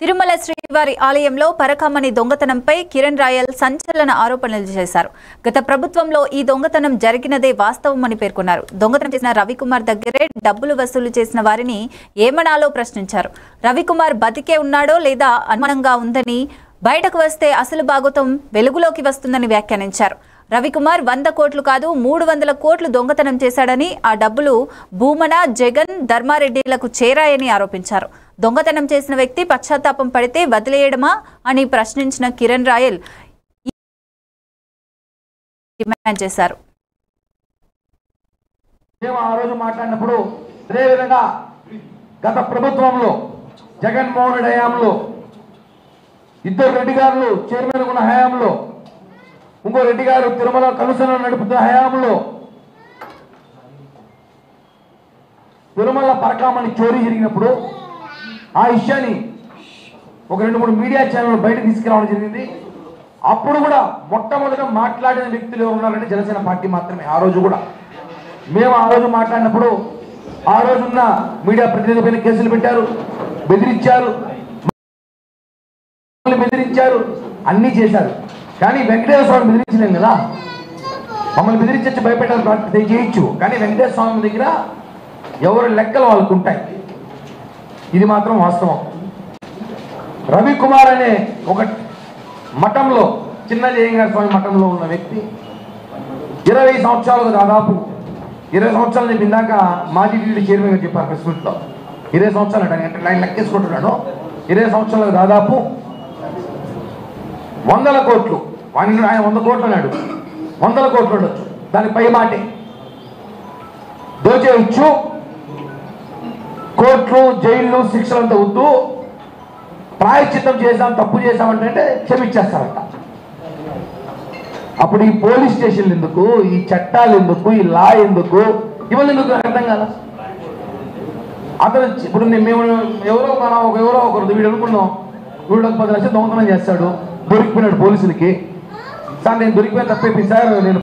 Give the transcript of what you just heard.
తిరుమల శ్రీవారి ఆలయంలో పరకామణి దొంగతనంపై కిరణ్ రాయల్ సంచలన ఆరోపణలు చేశారు. గత ప్రభుత్వంలో ఈ దొంగతనం జరిగినదే వాస్తవమని పేర్కొన్నారు. దొంగతనం చేసిన రవికుమార్ దగ్గరే డబ్బులు వసూలు చేసిన వారిని ఏమనాలో ప్రశ్నించారు. రవికుమార్ బతికే ఉన్నాడో లేదా అనుమానంగా ఉందని, బయటకు వస్తే అసలు భాగోతం వెలుగులోకి వస్తుందని వ్యాఖ్యానించారు. రవికుమార్ 100 కోట్లు కాదు 300 కోట్లు దొంగతనం చేశాడని, ఆ డబ్బులు భూమన, జగన్, ధర్మారెడ్డిలకు చేరాయని ఆరోపించారు. దొంగతనం చేసిన వ్యక్తి పశ్చాత్తాపం పడితే వదిలేయడమా అని ప్రశ్నించిన కిరణ్ రాయల్ డిమాండ్ చేశారు. ఆ రోజు మాట్లాడినప్పుడు అదేవిధంగా గత ప్రభుత్వంలో జగన్మోహన్ రెడ్డి హయాంలో 2 రెడ్డి గారు చైర్మన్ ఉన్న హయాంలో, ఇంకో రెడ్డి గారు తిరుమల కలుసన నడుపుతున్న హయాంలో తిరుమల పరకామణి చోరీ జరిగినప్పుడు ఆ విషయాన్ని ఒక 2-3 మీడియా ఛానల్ బయటకు తీసుకురావడం జరిగింది. అప్పుడు కూడా మొట్టమొదట మాట్లాడిన వ్యక్తులు ఎవరు ఉన్నారంటే జనసేన పార్టీ మాత్రమే. ఆ రోజు కూడా మేము ఆ రోజు మాట్లాడినప్పుడు ఆ రోజున్న మీడియా ప్రతినిధి పైన కేసులు పెట్టారు, బెదిరించారు, అన్నీ చేశారు. కానీ వెంకటేశ్వర స్వామి బెదిరించలేం కదా. మమ్మల్ని బెదిరించి భయపెట్టారు చేయొచ్చు, కానీ వెంకటేశ్వర స్వామి దగ్గర ఎవరు లెక్కలు వాళ్ళకు ఉంటాయి. ఇది మాత్రం వాస్తవం. రవికుమార్ అనే ఒక మఠంలో, చిన్న జయంగారి స్వామి మఠంలో ఉన్న వ్యక్తి 20 సంవత్సరాలకు దాదాపు 20 సంవత్సరాలు చెప్పి ఇందాక మాజీ టీడీ చైర్మన్ గారు చెప్పారు ప్రెస్ మీట్లో. 20 సంవత్సరాలు అంటే ఆయన లెక్కేసుకుంటున్నాడు. 20 సంవత్సరాలకు దాదాపు 100 కోట్లు, ఆయన 100 కోట్లు అన్నాడు, 100 కోట్లు ఉండొచ్చు, దాని పై మాటే దోచేయచ్చు. కోర్టులు, జైళ్ళు, శిక్షలంతా వద్దు, ప్రాయశ్చిత్తం చేసాం, తప్పు చేసామంటే క్షమించేస్తారంట. అప్పుడు ఈ పోలీస్ స్టేషన్లు ఎందుకు, ఈ చట్టాలు ఎందుకు, ఈ లా ఎందుకు, ఇవన్నీ ఎందుకు అర్థం కాదా. అతను ఇప్పుడు మేము ఎవరో ఒకరు వీడు అనుకున్నాం, వీడు 10 లక్షలు దొంగతనం చేస్తాడు, దొరికిపోయినాడు పోలీసులకి. సార్ నేను దొరికిపోయిన తప్పేపి సార్, నేను